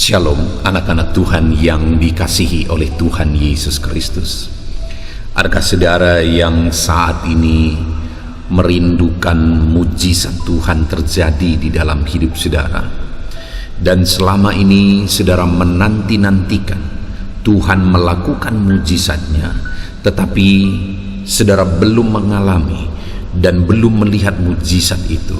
Shalom anak-anak Tuhan yang dikasihi oleh Tuhan Yesus Kristus. Adakah saudara yang saat ini merindukan mujizat Tuhan terjadi di dalam hidup saudara? Dan selama ini saudara menanti-nantikan Tuhan melakukan mujizatnya, tetapi saudara belum mengalami dan belum melihat mujizat itu.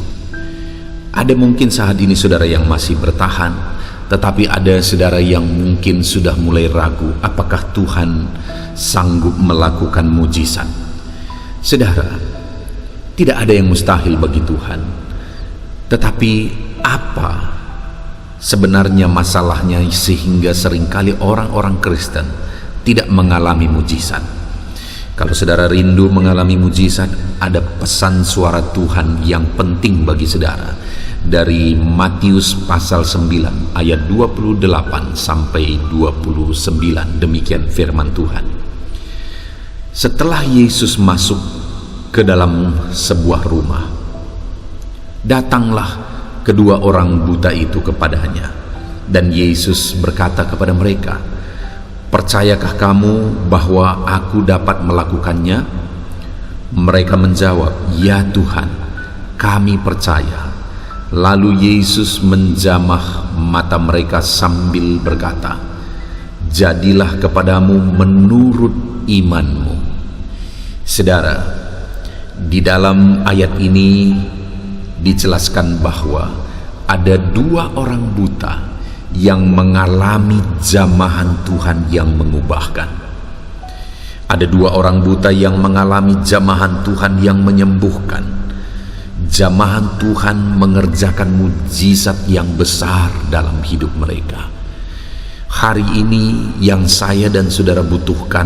Ada mungkin saat ini saudara yang masih bertahan, tetapi ada saudara yang mungkin sudah mulai ragu apakah Tuhan sanggup melakukan mujizat. Saudara, tidak ada yang mustahil bagi Tuhan. Tetapi apa sebenarnya masalahnya sehingga seringkali orang-orang Kristen tidak mengalami mujizat? Kalau saudara rindu mengalami mujizat, ada pesan suara Tuhan yang penting bagi saudara dari Matius pasal 9 ayat 28 sampai 29. Demikian firman Tuhan. Setelah Yesus masuk ke dalam sebuah rumah, datanglah kedua orang buta itu kepadanya, dan Yesus berkata kepada mereka, "Percayakah kamu bahwa aku dapat melakukannya?" Mereka menjawab, "Ya Tuhan, kami percaya." Lalu Yesus menjamah mata mereka sambil berkata, "Jadilah kepadamu menurut imanmu." Saudara, di dalam ayat ini dijelaskan bahwa ada dua orang buta yang mengalami jamahan Tuhan yang mengubahkan. Ada dua orang buta yang mengalami jamahan Tuhan yang menyembuhkan. Jamahan Tuhan mengerjakan mujizat yang besar dalam hidup mereka. Hari ini yang saya dan saudara butuhkan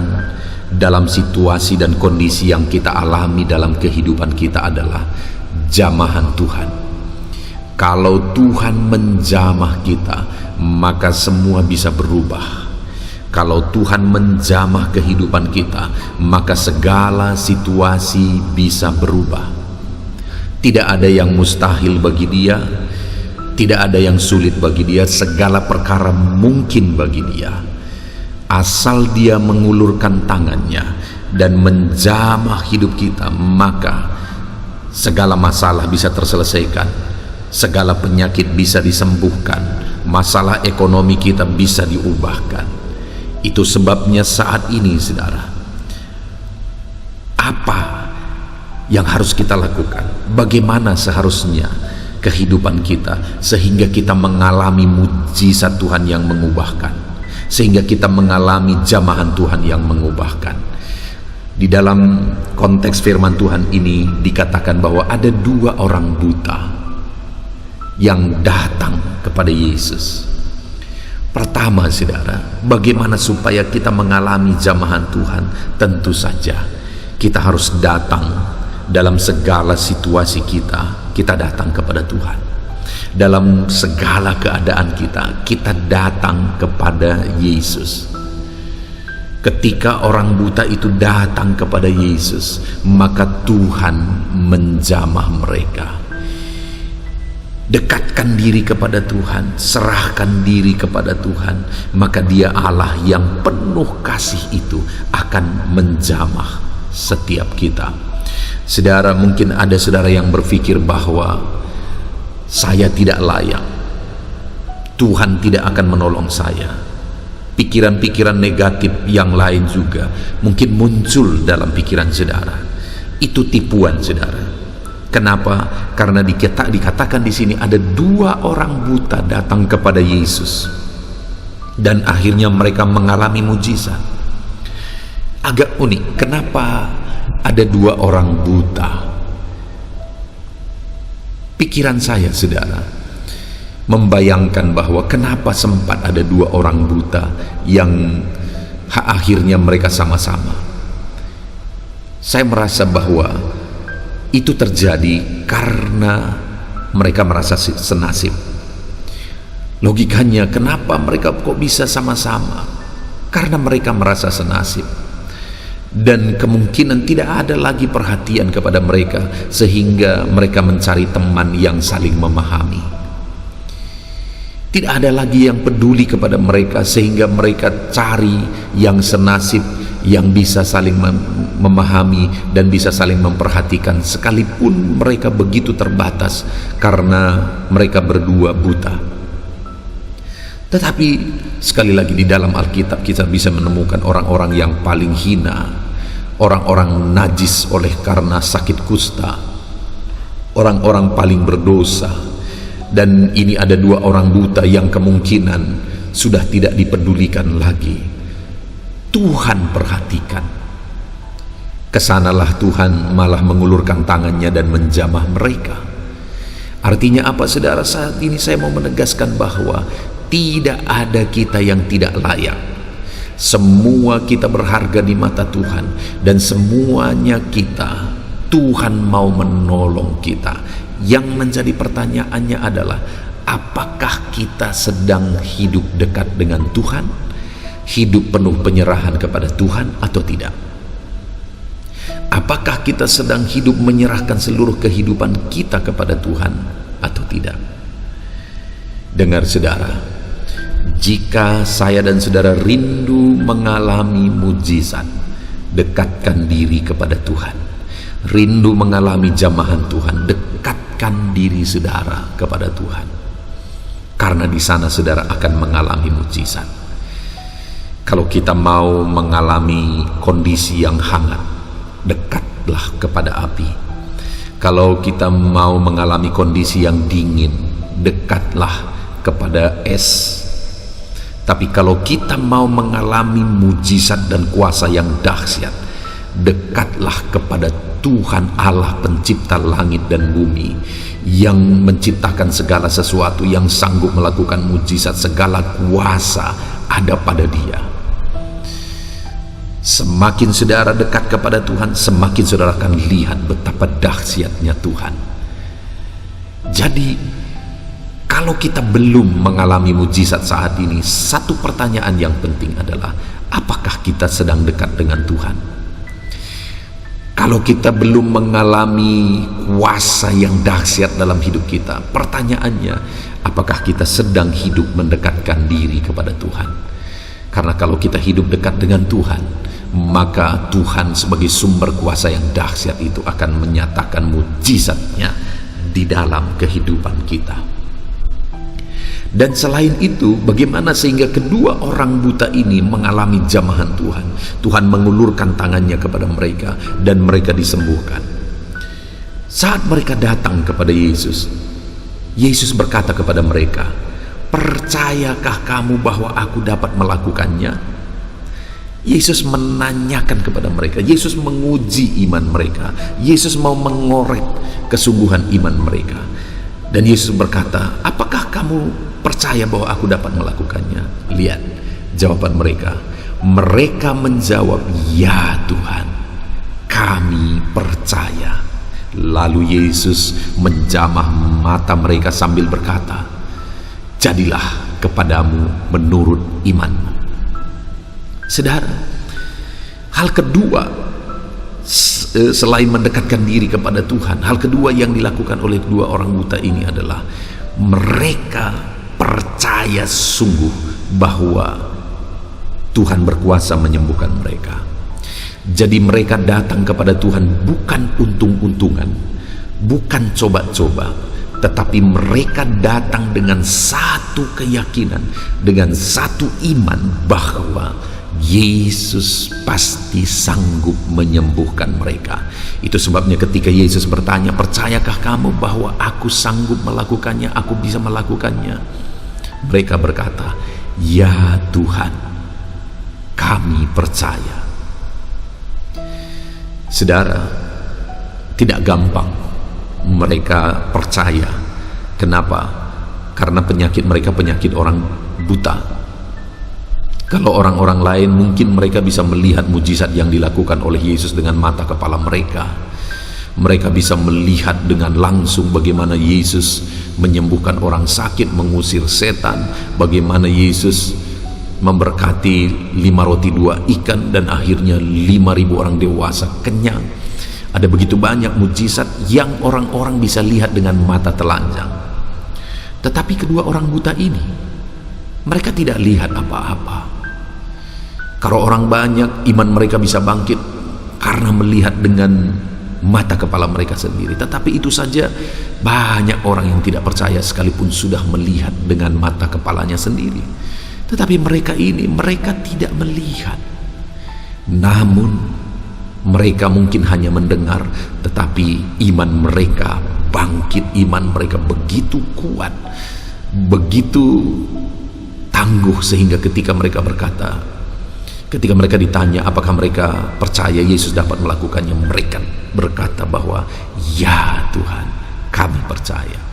dalam situasi dan kondisi yang kita alami dalam kehidupan kita adalah jamahan Tuhan. Kalau Tuhan menjamah kita, maka semua bisa berubah. Kalau Tuhan menjamah kehidupan kita, maka segala situasi bisa berubah. Tidak ada yang mustahil bagi Dia, tidak ada yang sulit bagi Dia. Segala perkara mungkin bagi Dia, asal Dia mengulurkan tangannya dan menjamah hidup kita, maka segala masalah bisa terselesaikan, segala penyakit bisa disembuhkan, masalah ekonomi kita bisa diubahkan. Itu sebabnya saat ini saudara, apa yang harus kita lakukan? Bagaimana seharusnya kehidupan kita sehingga kita mengalami mujizat Tuhan yang mengubahkan, sehingga kita mengalami jamahan Tuhan yang mengubahkan? Di dalam konteks firman Tuhan ini dikatakan bahwa ada dua orang buta yang datang kepada Yesus. Pertama saudara, bagaimana supaya kita mengalami jamahan Tuhan? Tentu saja kita harus datang dalam segala situasi kita datang kepada Tuhan. Dalam segala keadaan kita datang kepada Yesus. Ketika orang buta itu datang kepada Yesus, maka Tuhan menjamah mereka. Dekatkan diri kepada Tuhan, serahkan diri kepada Tuhan, maka Dia Allah yang penuh kasih itu akan menjamah setiap kita. Saudara, mungkin ada saudara yang berpikir bahwa saya tidak layak, Tuhan tidak akan menolong saya. Pikiran-pikiran negatif yang lain juga mungkin muncul dalam pikiran saudara. Itu tipuan saudara. Kenapa? Karena dikatakan di sini ada dua orang buta datang kepada Yesus dan akhirnya mereka mengalami mujizat. Agak unik, kenapa ada dua orang buta? Pikiran saya saudara membayangkan bahwa kenapa sempat ada dua orang buta yang akhirnya mereka sama-sama. Saya merasa bahwa itu terjadi karena mereka merasa senasib. Logikanya kenapa mereka kok bisa sama-sama? Karena mereka merasa senasib. Dan kemungkinan tidak ada lagi perhatian kepada mereka, sehingga mereka mencari teman yang saling memahami. Tidak ada lagi yang peduli kepada mereka, sehingga mereka cari yang senasib, yang bisa saling memahami dan bisa saling memperhatikan, sekalipun mereka begitu terbatas karena mereka berdua buta. Tetapi sekali lagi di dalam Alkitab kita bisa menemukan orang-orang yang paling hina, orang-orang najis oleh karena sakit kusta, orang-orang paling berdosa. Dan ini ada dua orang buta yang kemungkinan sudah tidak dipedulikan lagi. Tuhan perhatikan. Kesanalah Tuhan malah mengulurkan tangannya dan menjamah mereka. Artinya apa, saudara? Saat ini saya mau menegaskan bahwa tidak ada kita yang tidak layak. Semua kita berharga di mata Tuhan, dan semuanya kita Tuhan mau menolong kita. Yang menjadi pertanyaannya adalah, apakah kita sedang hidup dekat dengan Tuhan, hidup penuh penyerahan kepada Tuhan atau tidak? Apakah kita sedang hidup menyerahkan seluruh kehidupan kita kepada Tuhan atau tidak? Dengar saudara, jika saya dan saudara rindu mengalami mujizat, dekatkan diri kepada Tuhan. Rindu mengalami jamahan Tuhan, dekatkan diri saudara kepada Tuhan, karena di sana saudara akan mengalami mujizat. Kalau kita mau mengalami kondisi yang hangat, dekatlah kepada api. Kalau kita mau mengalami kondisi yang dingin, dekatlah kepada es. Tapi kalau kita mau mengalami mujizat dan kuasa yang dahsyat, dekatlah kepada Tuhan Allah pencipta langit dan bumi, yang menciptakan segala sesuatu, yang sanggup melakukan mujizat. Segala kuasa ada pada Dia. Semakin saudara dekat kepada Tuhan, semakin saudara akan lihat betapa dahsyatnya Tuhan. Jadi kalau kita belum mengalami mujizat saat ini, satu pertanyaan yang penting adalah, apakah kita sedang dekat dengan Tuhan? Kalau kita belum mengalami kuasa yang dahsyat dalam hidup kita, pertanyaannya, apakah kita sedang hidup mendekatkan diri kepada Tuhan? Karena kalau kita hidup dekat dengan Tuhan, maka Tuhan sebagai sumber kuasa yang dahsyat itu akan menyatakan mujizatnya di dalam kehidupan kita. Dan selain itu, bagaimana sehingga kedua orang buta ini mengalami jamahan Tuhan? Tuhan mengulurkan tangannya kepada mereka dan mereka disembuhkan. Saat mereka datang kepada Yesus, Yesus berkata kepada mereka, "Percayakah kamu bahwa aku dapat melakukannya?" Yesus menanyakan kepada mereka, Yesus menguji iman mereka, Yesus mau mengorek kesungguhan iman mereka. Dan Yesus berkata, "Apakah kamu percaya bahwa aku dapat melakukannya?" Lihat jawaban mereka. Mereka menjawab, "Ya Tuhan, kami percaya." Lalu Yesus menjamah mata mereka sambil berkata, "Jadilah kepadamu menurut imanmu." Saudara, hal kedua selain mendekatkan diri kepada Tuhan, hal kedua yang dilakukan oleh kedua orang buta ini adalah mereka percaya sungguh bahwa Tuhan berkuasa menyembuhkan mereka. Jadi mereka datang kepada Tuhan bukan untung-untungan, bukan coba-coba, tetapi mereka datang dengan satu keyakinan, dengan satu iman bahwa Yesus pasti sanggup menyembuhkan mereka. Itu sebabnya ketika Yesus bertanya, "Percayakah kamu bahwa aku sanggup melakukannya, aku bisa melakukannya?" Mereka berkata, "Ya Tuhan, kami percaya." Saudara, tidak gampang mereka percaya. Kenapa? Karena penyakit mereka penyakit orang buta. Kalau orang-orang lain mungkin mereka bisa melihat mujizat yang dilakukan oleh Yesus dengan mata kepala mereka. Mereka bisa melihat dengan langsung bagaimana Yesus menyembuhkan orang sakit, mengusir setan, bagaimana Yesus memberkati 5 roti 2 ikan dan akhirnya 5.000 orang dewasa kenyang. Ada begitu banyak mujizat yang orang-orang bisa lihat dengan mata telanjang. Tetapi kedua orang buta ini Mereka tidak lihat apa-apa. Kalau orang banyak, iman mereka bisa bangkit karena melihat dengan mata kepala mereka sendiri. Tetapi itu saja, banyak orang yang tidak percaya sekalipun sudah melihat dengan mata kepalanya sendiri. Tetapi mereka tidak melihat. Namun mereka mungkin hanya mendengar, tetapi iman mereka bangkit, iman mereka begitu kuat, begitu tangguh, sehingga ketika mereka ditanya apakah mereka percaya Yesus dapat melakukannya, mereka berkata bahwa ya Tuhan, kami percaya.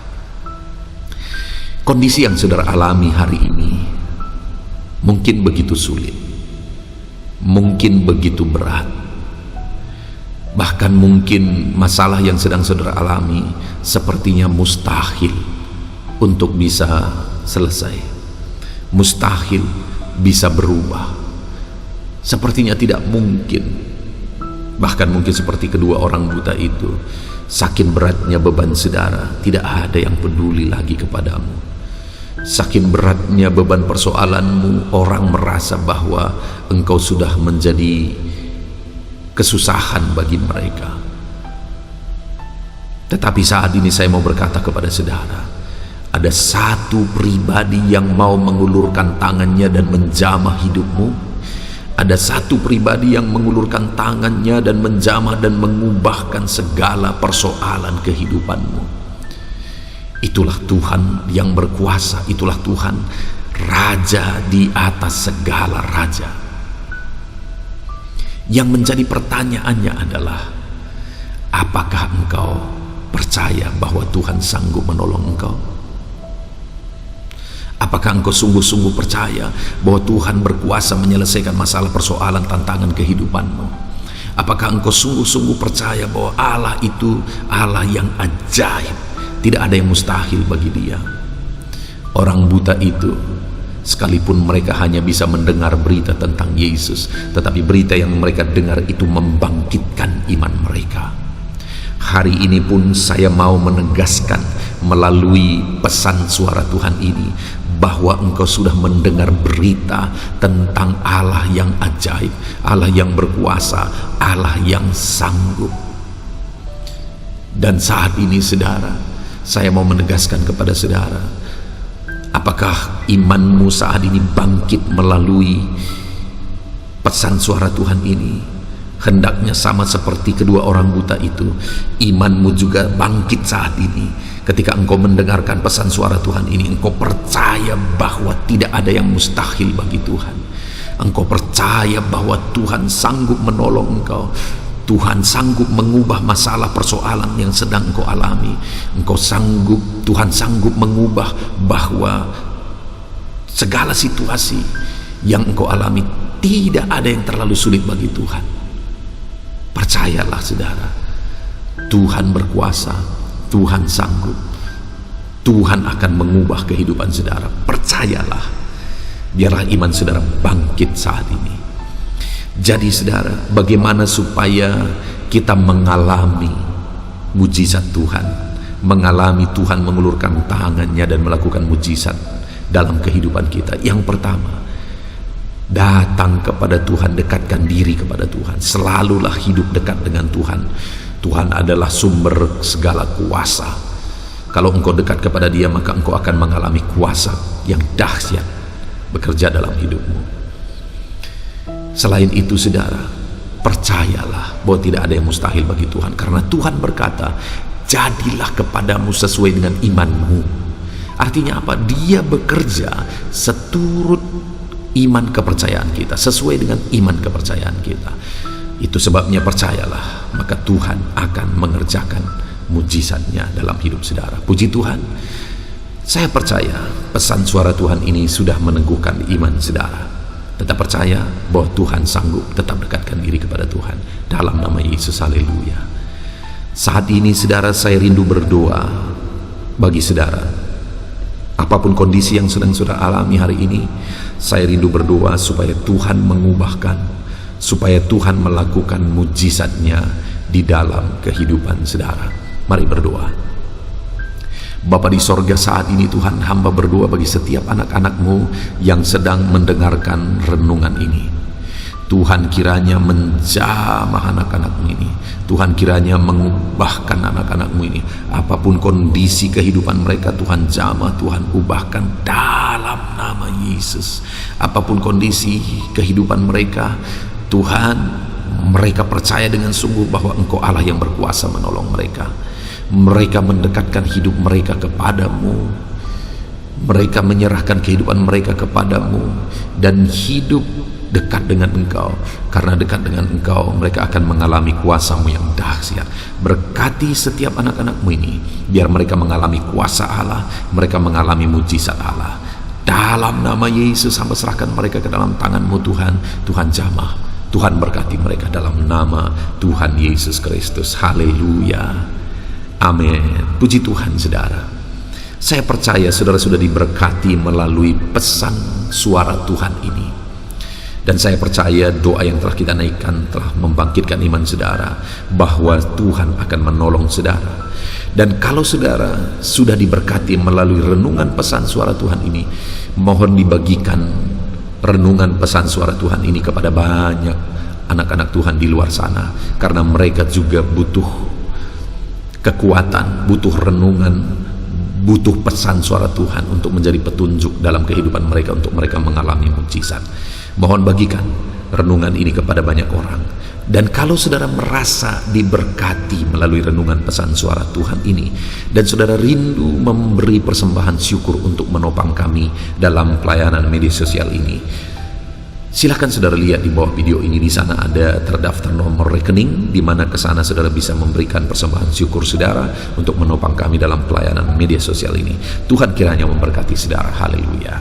Kondisi yang saudara alami hari ini mungkin begitu sulit, mungkin begitu berat, bahkan mungkin masalah yang sedang saudara alami sepertinya mustahil untuk bisa selesai, mustahil bisa berubah, sepertinya tidak mungkin. Bahkan mungkin seperti kedua orang buta itu, saking beratnya beban saudara, tidak ada yang peduli lagi kepadamu. Saking beratnya beban persoalanmu, orang merasa bahwa engkau sudah menjadi kesusahan bagi mereka. Tetapi saat ini saya mau berkata kepada saudara, ada satu pribadi yang mau mengulurkan tangannya dan menjamah hidupmu. Ada satu pribadi yang mengulurkan tangannya dan menjamah dan mengubahkan segala persoalan kehidupanmu. Itulah Tuhan yang berkuasa, itulah Tuhan Raja di atas segala raja. Yang menjadi pertanyaannya adalah, apakah engkau percaya bahwa Tuhan sanggup menolong engkau? Apakah engkau sungguh-sungguh percaya bahwa Tuhan berkuasa menyelesaikan masalah persoalan tantangan kehidupanmu? Apakah engkau sungguh-sungguh percaya bahwa Allah itu Allah yang ajaib, tidak ada yang mustahil bagi Dia? Orang buta itu, sekalipun mereka hanya bisa mendengar berita tentang Yesus, tetapi berita yang mereka dengar itu membangkitkan iman mereka. Hari ini pun saya mau menegaskan melalui pesan suara Tuhan ini bahwa engkau sudah mendengar berita tentang Allah yang ajaib, Allah yang berkuasa, Allah yang sanggup. Dan saat ini saudara, saya mau menegaskan kepada saudara, apakah imanmu saat ini bangkit melalui pesan suara Tuhan ini? Hendaknya sama seperti kedua orang buta itu, imanmu juga bangkit saat ini. Ketika engkau mendengarkan pesan suara Tuhan ini, engkau percaya bahwa tidak ada yang mustahil bagi Tuhan. Engkau percaya bahwa Tuhan sanggup menolong engkau. Tuhan sanggup mengubah masalah persoalan yang sedang engkau alami. Tuhan sanggup mengubah bahwa segala situasi yang engkau alami, tidak ada yang terlalu sulit bagi Tuhan. Percayalah saudara, Tuhan berkuasa, Tuhan sanggup, Tuhan akan mengubah kehidupan saudara. Percayalah, biarlah iman saudara bangkit saat ini. Jadi saudara, bagaimana supaya kita mengalami mujizat Tuhan, mengalami Tuhan mengulurkan tangannya dan melakukan mujizat dalam kehidupan kita? Yang pertama, datang kepada Tuhan, dekatkan diri kepada Tuhan. Selalulah hidup dekat dengan Tuhan. Tuhan adalah sumber segala kuasa. Kalau engkau dekat kepada Dia, maka engkau akan mengalami kuasa yang dahsyat bekerja dalam hidupmu. Selain itu saudara, percayalah bahwa tidak ada yang mustahil bagi Tuhan, karena Tuhan berkata, jadilah kepadamu sesuai dengan imanmu. Artinya apa? Dia bekerja seturut iman kepercayaan kita, sesuai dengan iman kepercayaan kita. Itu sebabnya percayalah, maka Tuhan akan mengerjakan mujizatnya dalam hidup saudara. Puji Tuhan, saya percaya pesan suara Tuhan ini sudah meneguhkan iman saudara. Tetap percaya bahwa Tuhan sanggup, tetap dekatkan diri kepada Tuhan dalam nama Yesus. Haleluya. Saat ini saudara, saya rindu berdoa bagi saudara. Apapun kondisi yang sedang saudara alami hari ini, saya rindu berdoa supaya Tuhan mengubahkan, supaya Tuhan melakukan mujizatnya di dalam kehidupan saudara. Mari berdoa. Bapa di sorga, saat ini Tuhan, hamba berdoa bagi setiap anak-anak-Mu yang sedang mendengarkan renungan ini. Tuhan kiranya menjamah anak-anak-Mu ini. Tuhan kiranya mengubahkan anak-anak-Mu ini. Apapun kondisi kehidupan mereka, Tuhan jamah, Tuhan ubahkan dalam nama Yesus. Apapun kondisi kehidupan mereka, Tuhan, mereka percaya dengan sungguh bahwa Engkau Allah yang berkuasa menolong mereka. Mereka mendekatkan hidup mereka kepadamu. Mereka menyerahkan kehidupan mereka kepadamu dan hidup dekat dengan Engkau. Karena dekat dengan Engkau, mereka akan mengalami kuasa-Mu yang dahsyat. Berkati setiap anak-anak-Mu ini, biar mereka mengalami kuasa Allah, mereka mengalami mujizat Allah. Dalam nama Yesus, hamba serahkan mereka ke dalam tangan-Mu Tuhan. Tuhan jamah, Tuhan berkati mereka dalam nama Tuhan Yesus Kristus. Haleluya, amin. Puji Tuhan, saudara. Saya percaya saudara sudah diberkati melalui pesan suara Tuhan ini. Dan saya percaya doa yang telah kita naikkan telah membangkitkan iman saudara, bahwa Tuhan akan menolong saudara. Dan kalau saudara sudah diberkati melalui renungan pesan suara Tuhan ini, mohon dibagikan renungan pesan suara Tuhan ini kepada banyak anak-anak Tuhan di luar sana. Karena mereka juga butuh kekuatan, butuh renungan, butuh pesan suara Tuhan untuk menjadi petunjuk dalam kehidupan mereka, untuk mereka mengalami mukjizat. Mohon bagikan renungan ini kepada banyak orang. Dan kalau saudara merasa diberkati melalui renungan pesan suara Tuhan ini, dan saudara rindu memberi persembahan syukur untuk menopang kami dalam pelayanan media sosial ini, silahkan saudara lihat di bawah video ini. Di sana ada terdaftar nomor rekening, di mana ke sana saudara bisa memberikan persembahan syukur saudara untuk menopang kami dalam pelayanan media sosial ini. Tuhan kiranya memberkati saudara. Haleluya,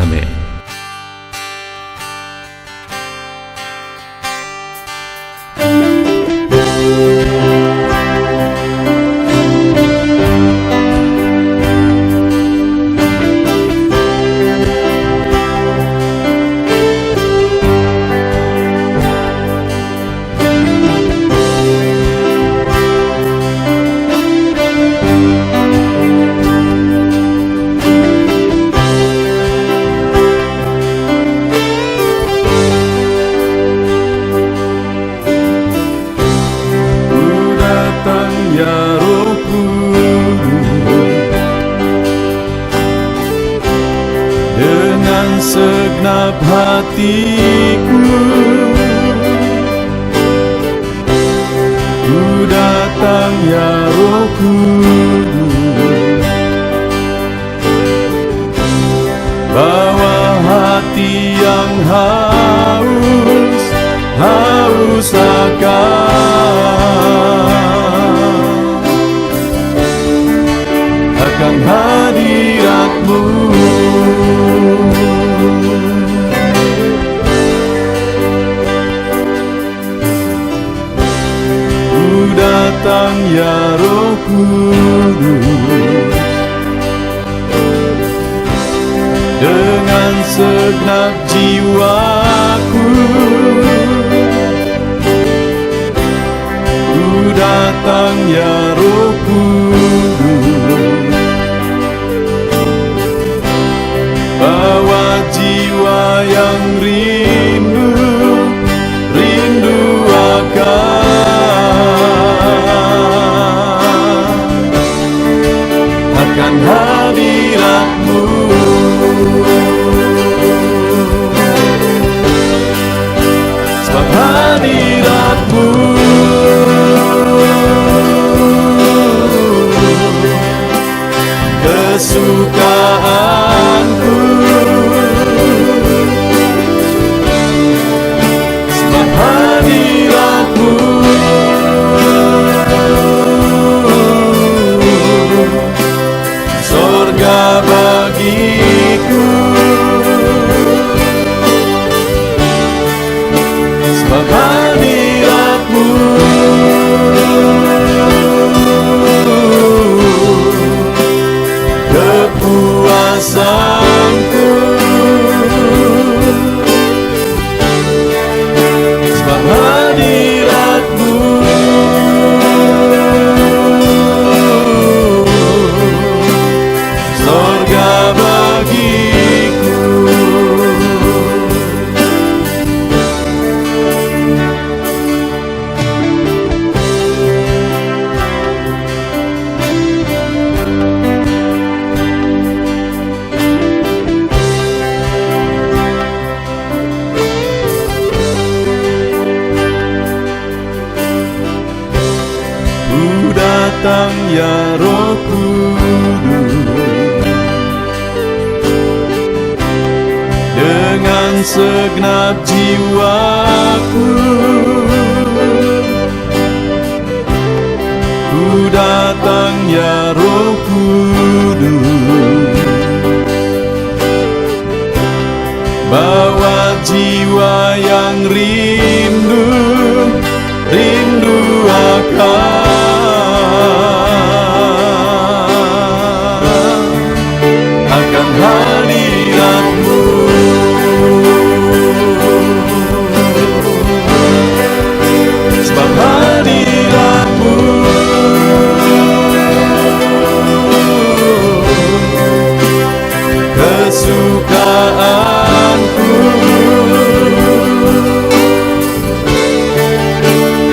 amin. Segenap hatiku ku datang, ya Roh Kudus. Bawa hati yang haus akan hadirat-Mu. Datang, ya Roh Kudus, dengan segenap jiwaku. Ku datang, ya Roh Kudus, bawa jiwa yang rindu akan hadirat-Mu. Sebab hadirat-Mu kesukaanku, dengan segenap jiwaku. Ku datang ya Roh Kudus, bawa jiwa yang rindu akan hadirat-Mu. Sebab hadirat-Mu kesukaanku.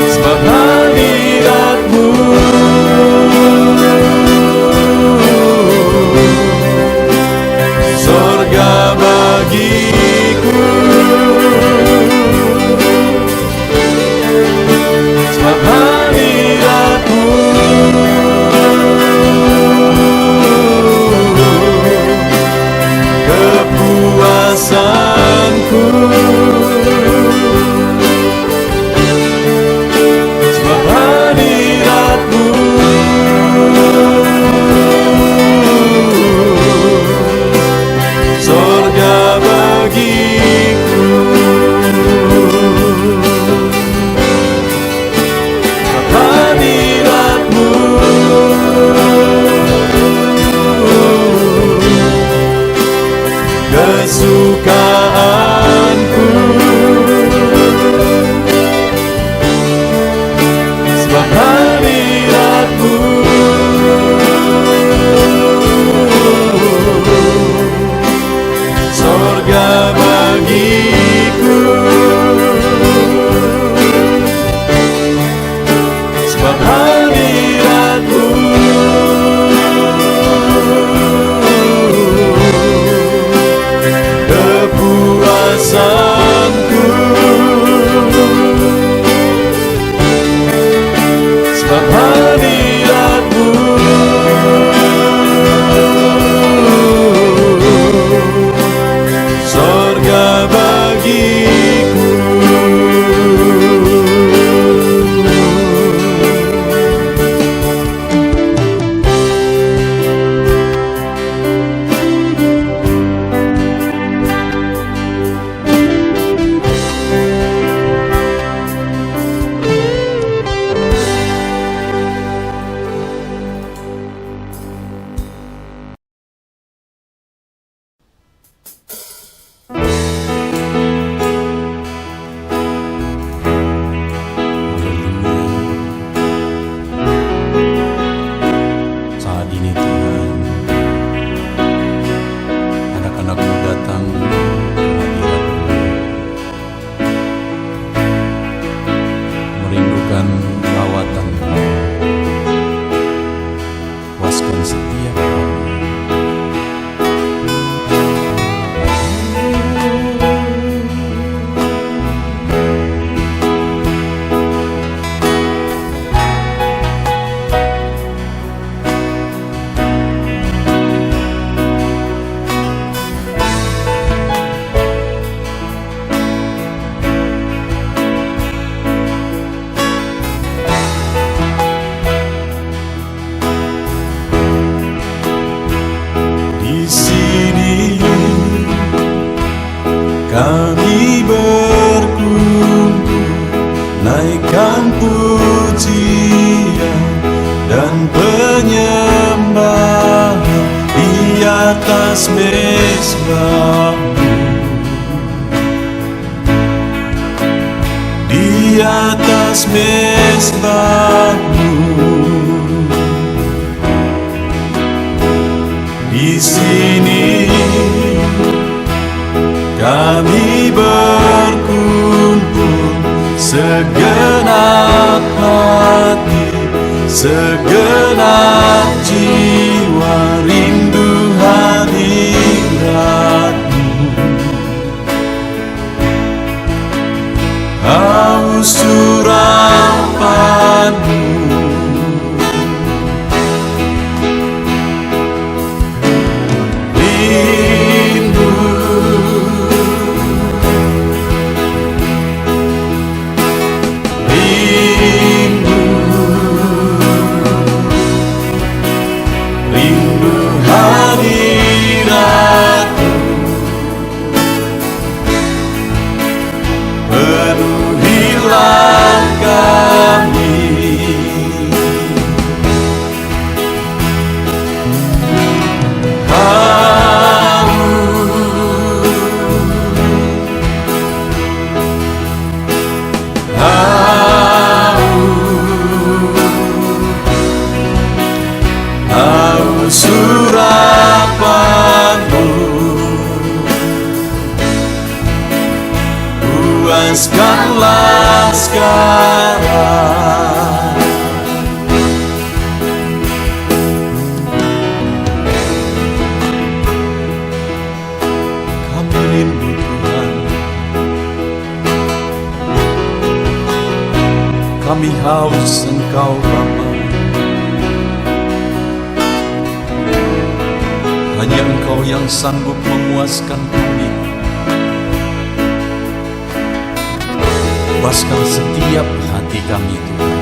Sebab hadirat-Mu sorga bagiku. Sebab hadirat-Mu kepuasanku. Sebab hadirat-Mu sorga bagiku. Sebab hadirat-Mu kesukaanku. Sebab hadirat-Mu sorga bagiku. Sebab hadirat-Mu kepuasanku. Sebab hadirat-Mu sorga bagiku. Saat ini Tuhan, anak-anak-Mu datang ke hadirat-Mu, merindukan lawatan-Mu. Puaskan setiap kami. Di sini kami berkumpul, naikkan pujian dan penyembahan di atas mezbah-Mu, di atas mezbah-Mu. Di sini kami berkumpul, segenap hati, segenap jiwa rindu hadirat-Mu. Haus surapan-Mu, rindu puaskanlah sekarang. Kami rindu Tuhan, kami haus Engkau Bapa. Hanya Engkau yang sanggup memuaskan kami. Puaskan setiap hati kami Tuhan.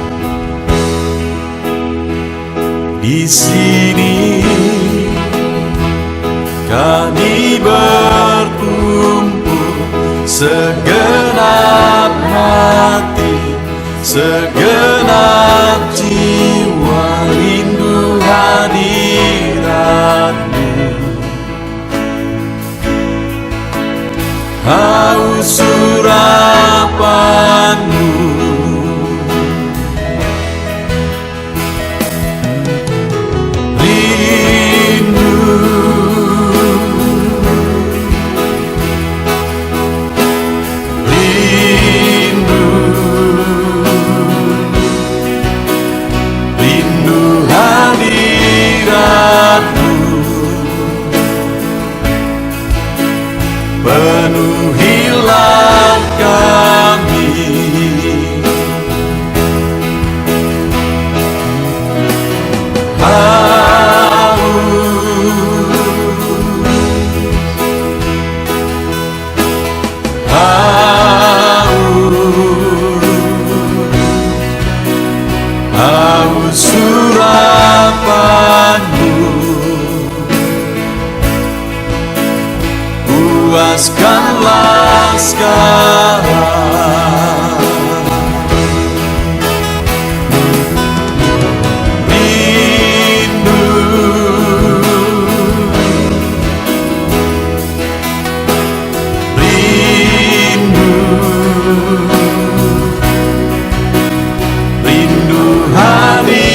Di sini kami berkumpul, segenap hati, segenap jiwa rindu hadirat-Mu. Haus urapan-Mu, rindu, rindu, rindu hadirat-Mu. Penuhilah kami, haus urapan-Mu. Puaskanlah sekarang. Rindu, rindu, rindu hadirat-Mu.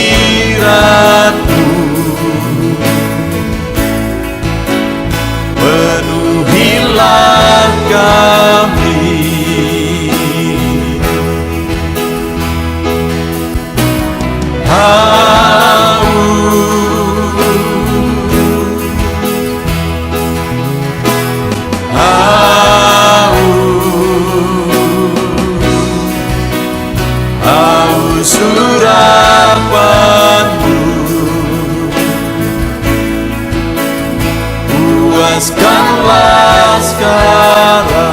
Penuhilah kami, haus urapan-Mu. Puaskanlah sekarang.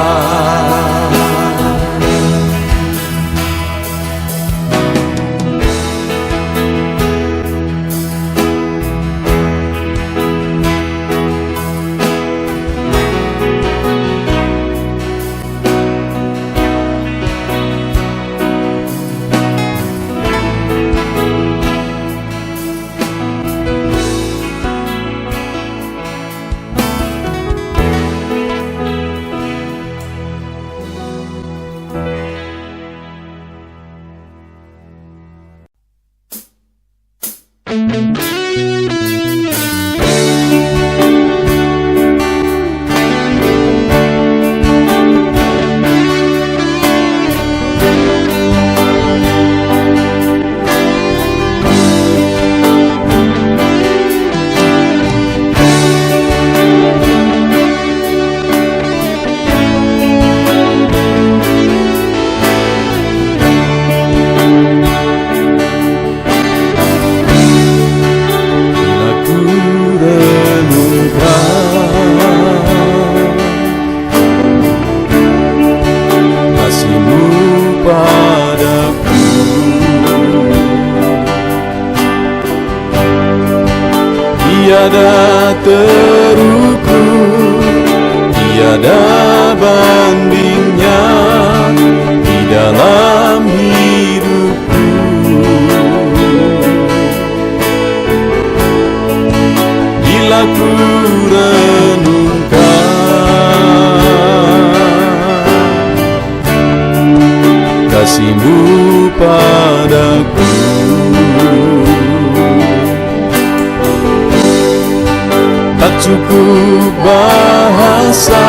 Tiada terukur, tiada bandingnya di dalam hidupku. Bila ku renungkan kasih-Mu padaku, tak cukup bahasa,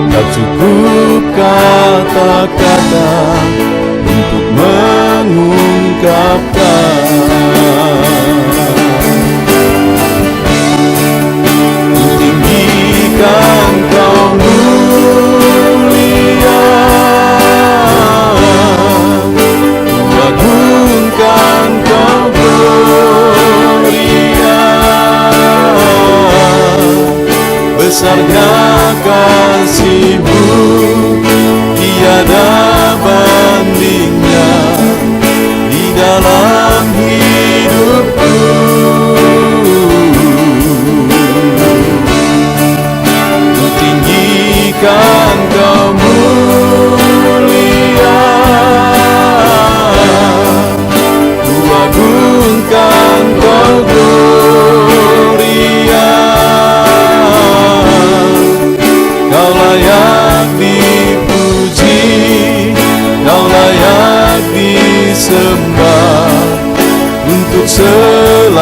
tak cukup kata kata-kata untuk mengungkapkan. Tinggikan Kau mulia, agungkan Kau gloria. Besarnya kasih-Mu, tiada bandingnya di dalam hidupku. Ku tinggikan Kau mulia, ku agungkan Kau gloria. Kau layak dipuji, Kau layak disembah untuk selamanya.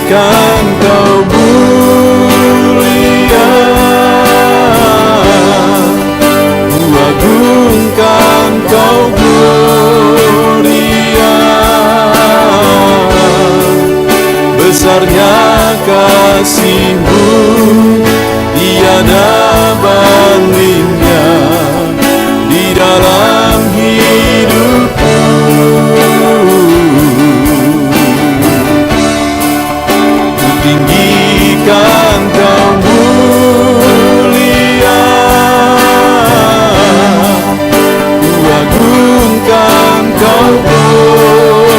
Kan Kau mulia, ku agungkan Kau gloria. Besarnya kasih-Mu, tiada bandingnya di dalam hidupku. Tinggikan Kau mulia, ku agungkan Kau gloria.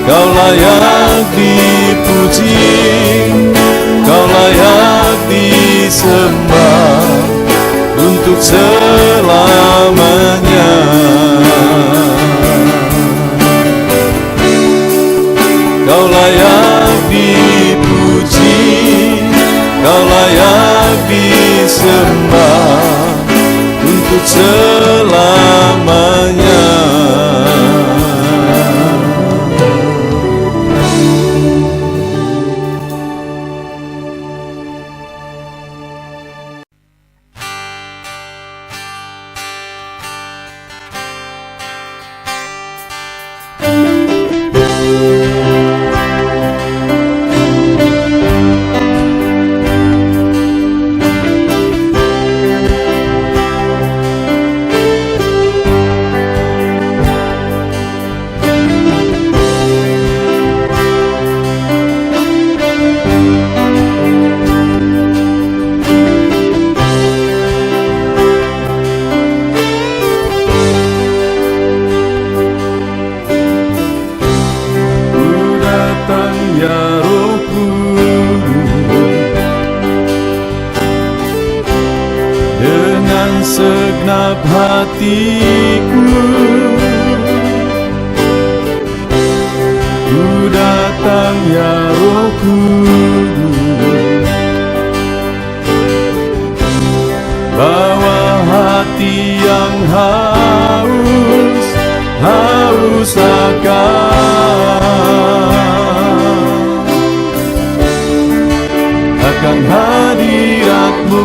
Kau layak dipuji, Kau layak disembah untuk selamanya. Kau layak dipuji, Kau layak disembah untuk selamanya. Segenap hatiku, ku datang ya Roh Kudus, bawa hati yang haus akan hadirat-Mu.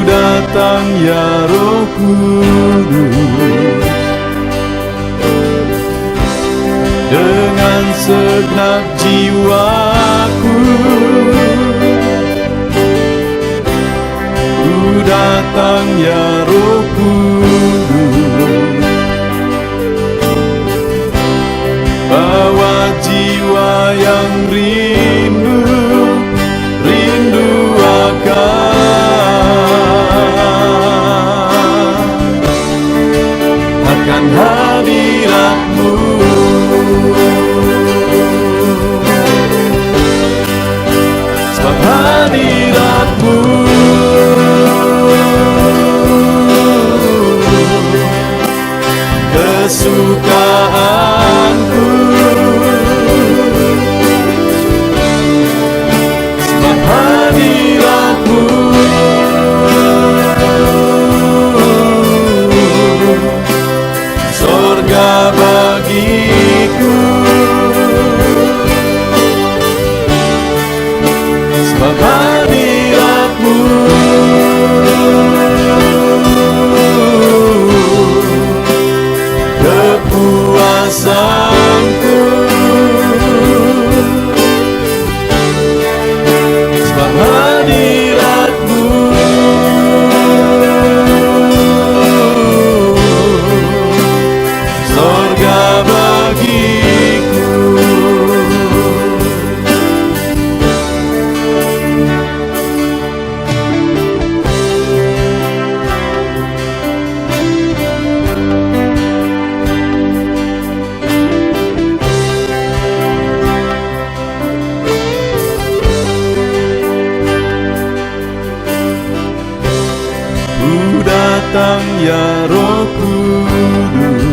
Datang ya Roh Kudus, dengan segenap jiwaku, ku datang ya Roh Kudus, bawa jiwa yang rindu kesukaanku. Sebab hadirat-Mu surga bagiku. Sebab hadirat-Mu kepuasanku. Sebab hadirat-Mu surga bagiku. Ku datang ya Roh Kudus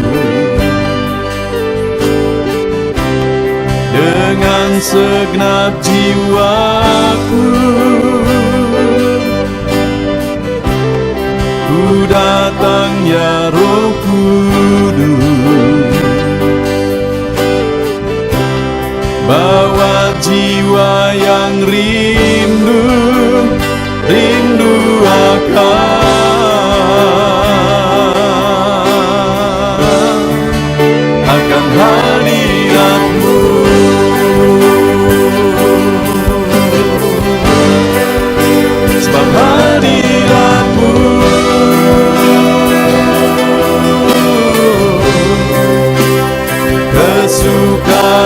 dengan segenap jiwaku. Ku datang ya Roh Kudus, bawa jiwa yang rindu akan hadirat-Mu. Sebab hadirat-Mu kesukaanku.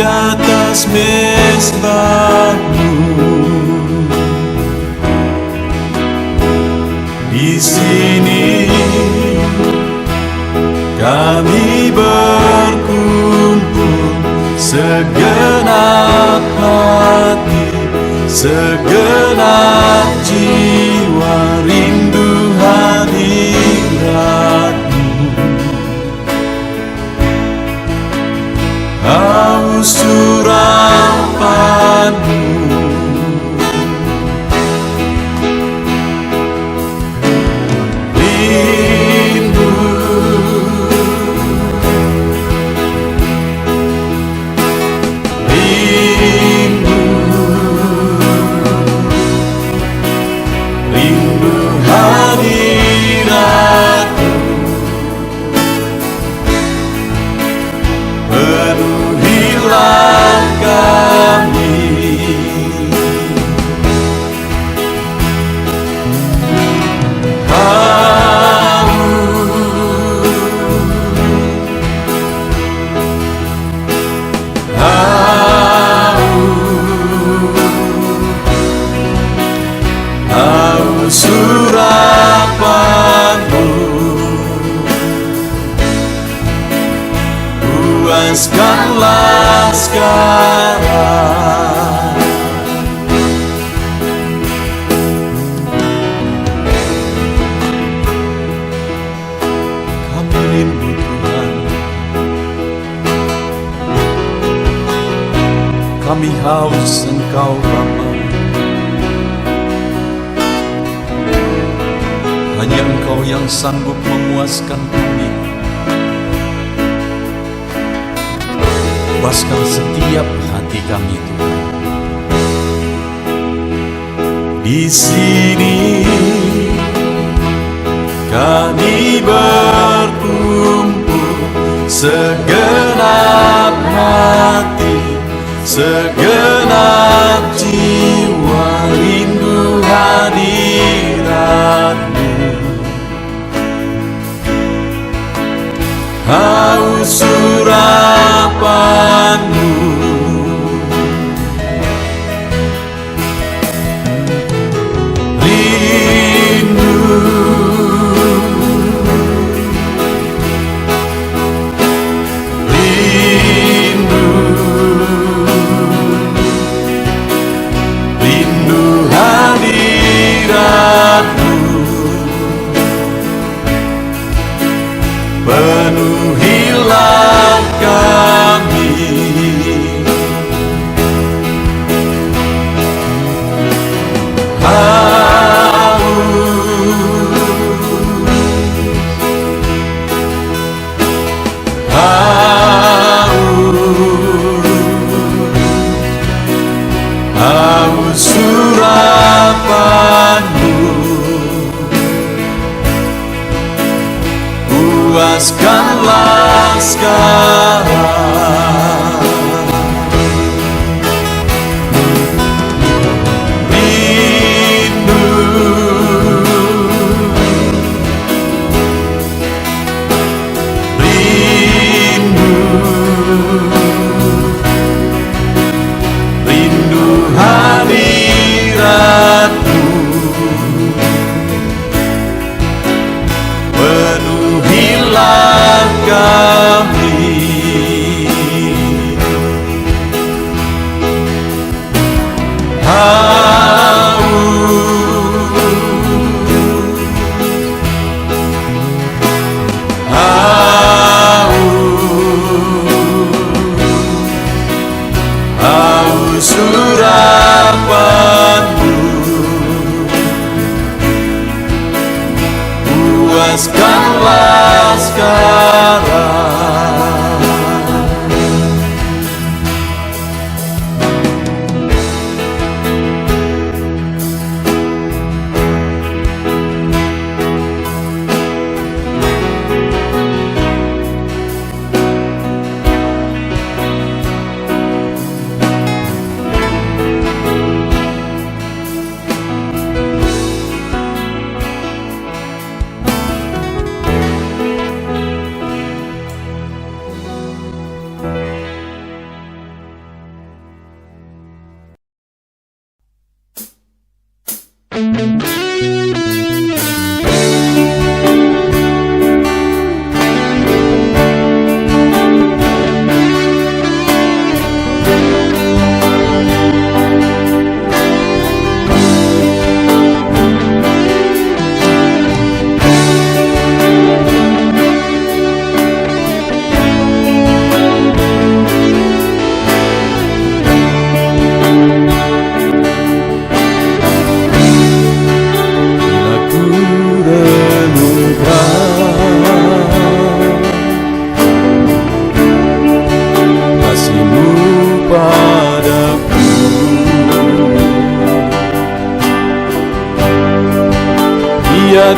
atas mezbah-Mu. Di sini kami berkumpul, segenap hati, segenap jiwa, rindu hadirat-Mu. Haus urapan-Mu, surapan-Mu, puaskanlah sekarang. Kami rindu Tuhan, kami haus Engkau Bapa. Hanya Engkau yang sanggup memuaskan kami. Puaskan setiap hati kami, Tuhan. Di sini kami berkumpul, segenap hati, segenap jiwa, rindu hadirat-Mu. Haus urapan-Mu, rindu, rindu,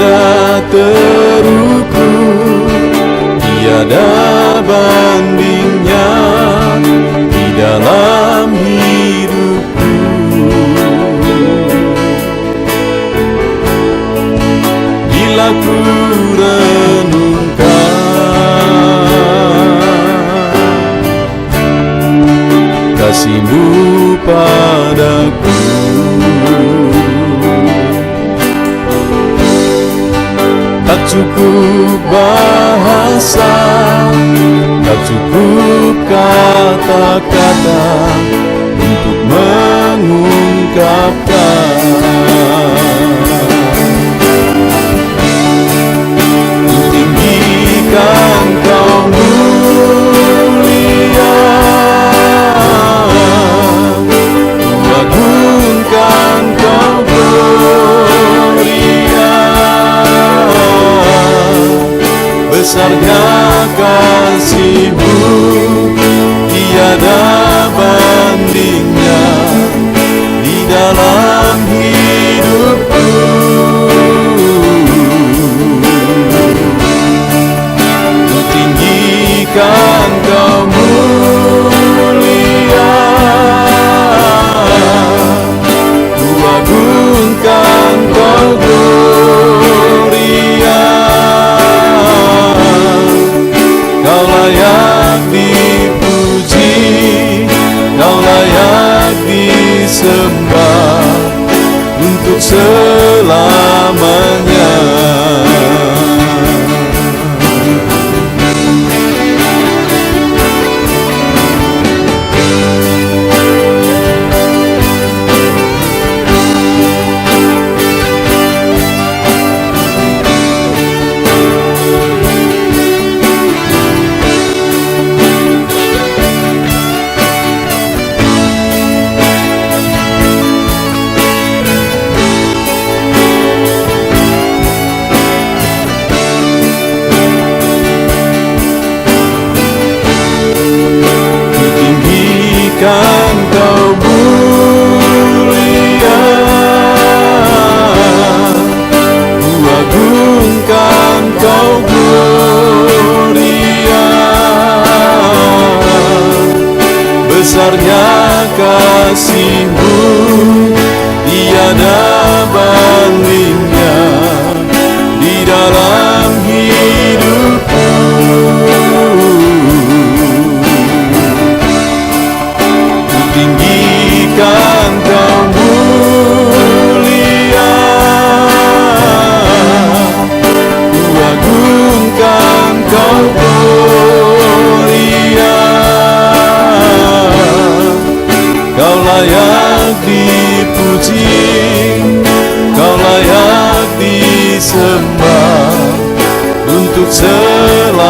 tiada terukur, tiada bandingnya di dalam hidupku. Bila ku renungkan kasih-Mu padaku, tak cukup bahasa, tak cukup kata-kata untuk mengungkapkan. Ku tinggikan Kau mulia, ku agungkan Kau gloria. Besarnya kasih-Mu, tiada bandingnya di dalam hidupku. Ku tinggikan Kau mulia, ku agungkan Kau gloria. Kau layak dipuji, Kau layak disembah untuk selamanya. Kan Kau mulia, ku agungkan Kau gloria. Besarnya kasih-Mu, tiada bandingnya di dalam hidupku. Tinggikan Kau mulia, ku agungkan Kau gloria. Kau layak dipuji, Kau layak disembah untuk selamanya.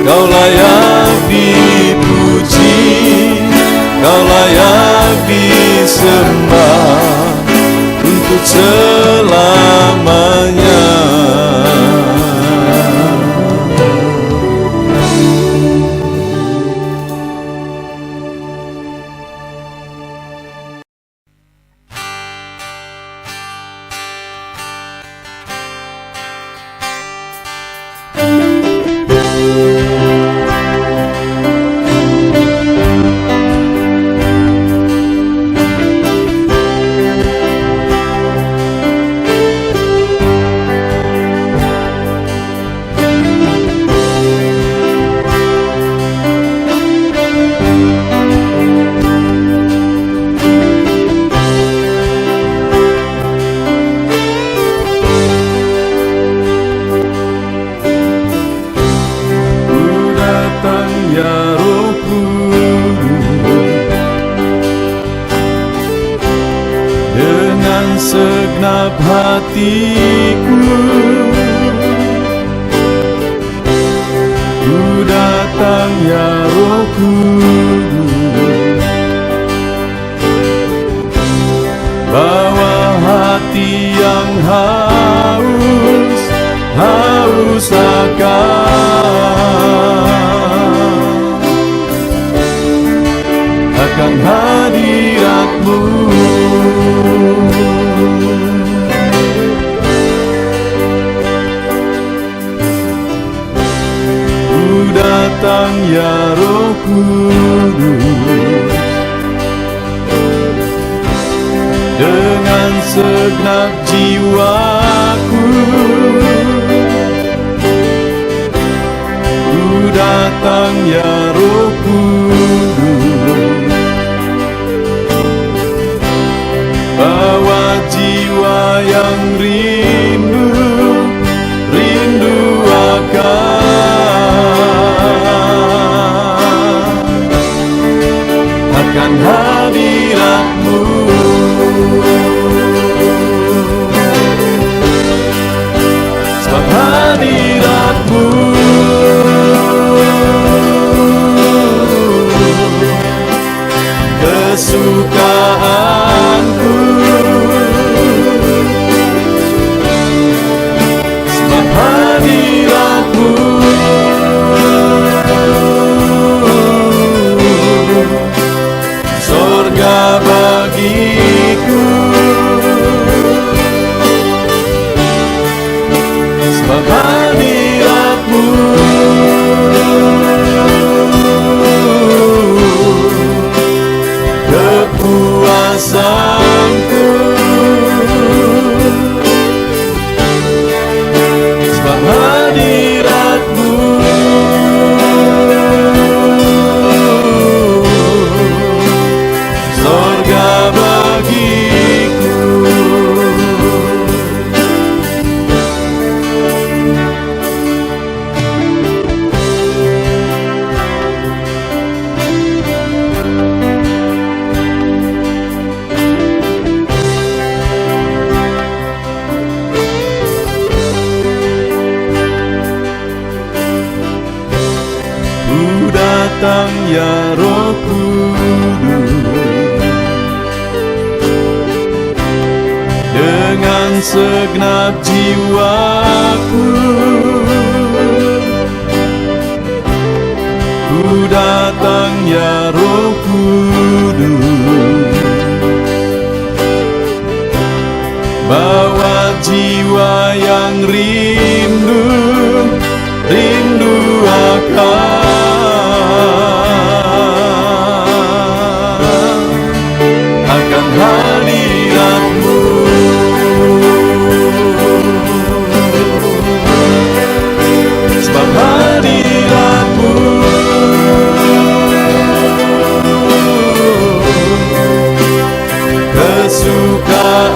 Kau layak dipuji, Kau layak disembah untuk selamanya. Segenap hatiku ku datang ya Roh Kudus, bawa hati yang haus akan hadirat hadirat-Mu. Ku datang ya Roh Kudus, dengan segenap jiwaku. Ku datang ya Roh Kudus, bawa jiwa yang rindu akan hadirat-Mu. Sebab hadirat-Mu kesukaanku. Sebab hadirat-Mu surga bagiku. Sebab hadirat-Mu kepuasanku. Sebab hadirat-Mu surga bagiku. Ku datang ya Roh Kudus, dengan segenap jiwaku. Ku datang ya Roh Kudus, bawa jiwa yang rindu akan hadirat-Mu. Sebab hadirat-Mu kesukaanku.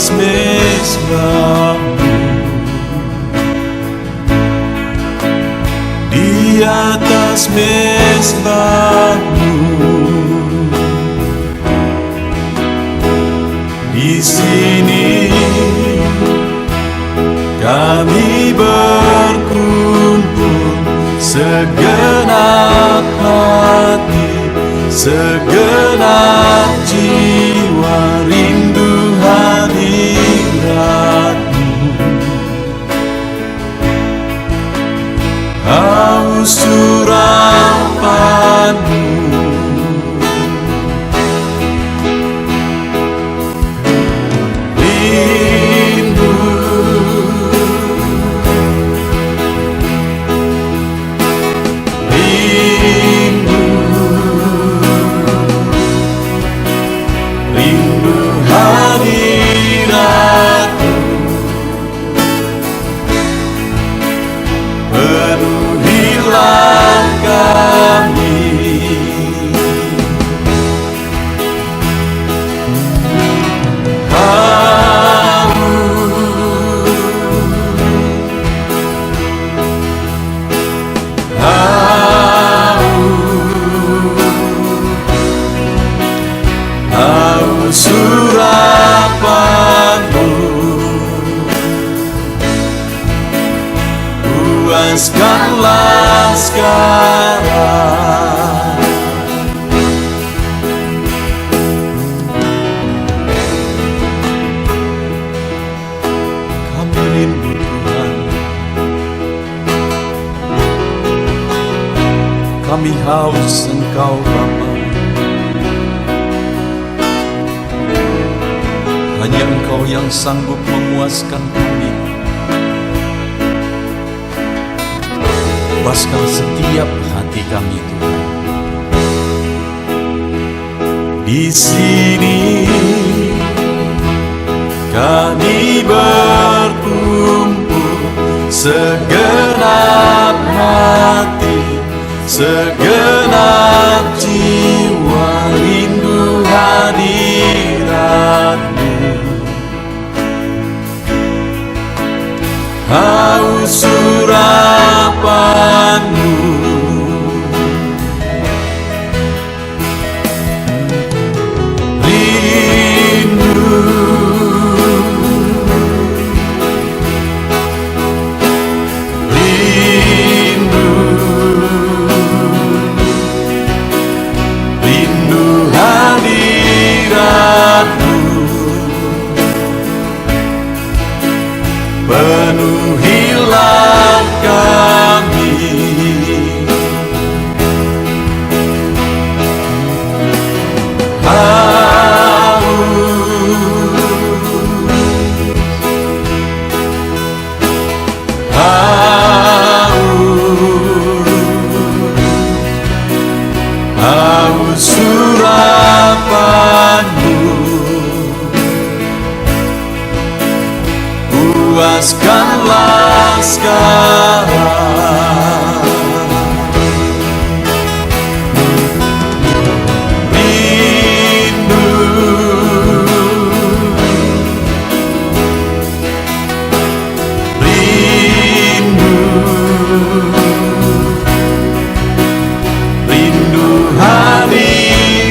atas mezbah-Mu, di atas mezbah-Mu. Di sini kami berkumpul, segenap hati, segenap jiwa, rindu hadirat-Mu. Haus urapan-Mu, surapan-Mu, puaskanlah sekarang. Kami rindu Tuhan, kami haus Engkau Bapa. Hanya Engkau yang sanggup memuaskan kami. Puaskan setiap hati kami, Tuhan. Di sini kami berkumpul, segenap hati, segenap jiwa, rindu hadirat-Mu. Haus urapan-Mu, rindu, rindu, rindu hadirat-Mu. Penuhilah kami, haus surapan-Mu, puaskanlah sekarang. Rindu, rindu, rindu hadirat-Mu.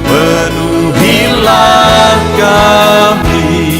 Penuhilah kami,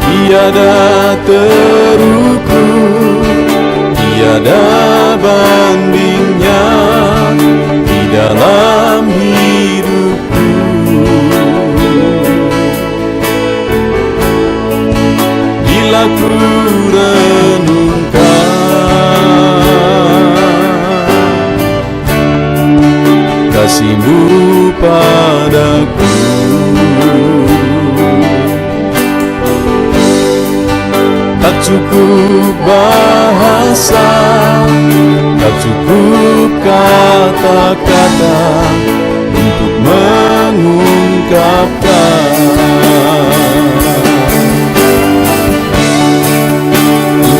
Tiada terukur, tiada bandingnya di dalam hidupku. Bila ku renungkan kasih-Mu padaku, tak cukup bahasa, tak cukup kata-kata untuk mengungkapkan.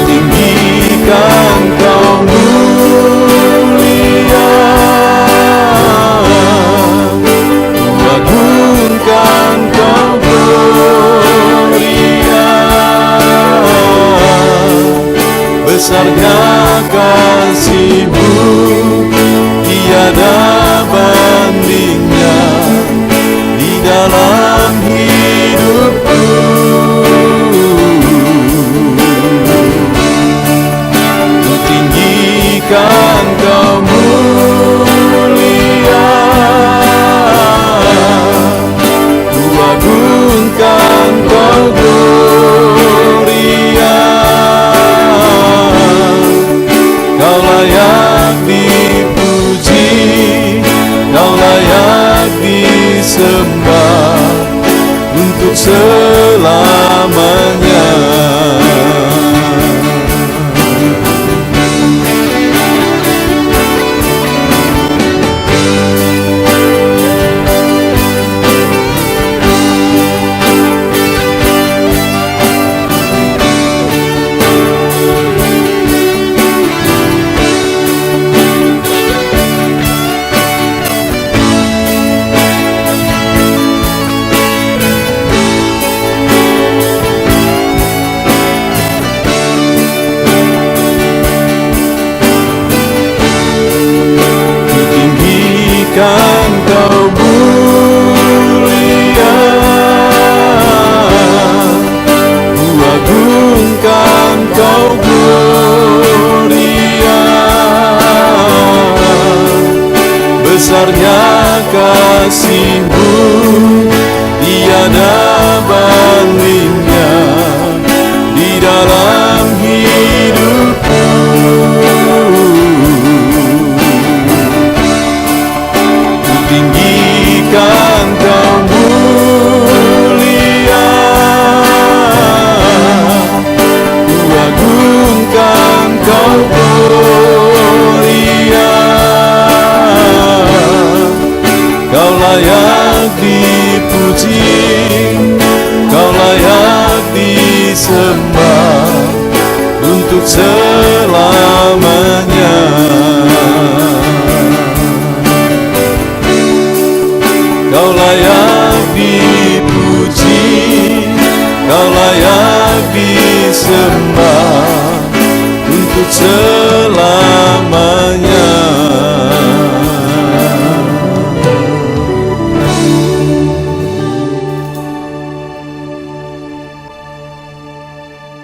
Tinggikan Kau mulia, agungkan Kau gloria, besarnya kasih-Mu, tiada bandingnya di dalam hidupku. Ku tinggikan Kau mulia, ku agungkan Kau gloria, Kau layak dipuji, Kau layak disembah untuk selamanya. Tinggikan Kau mulia, ku agungkan Kau gloria, besarnya kasih-Mu, tiada bandingnya di dalam hidupku. Tinggikan Kau mulia, ku agungkan Kau gloria, Kau layak dipuji, Kau layak disembah untuk selamanya. Kau layak dipuji, Kau layak disembah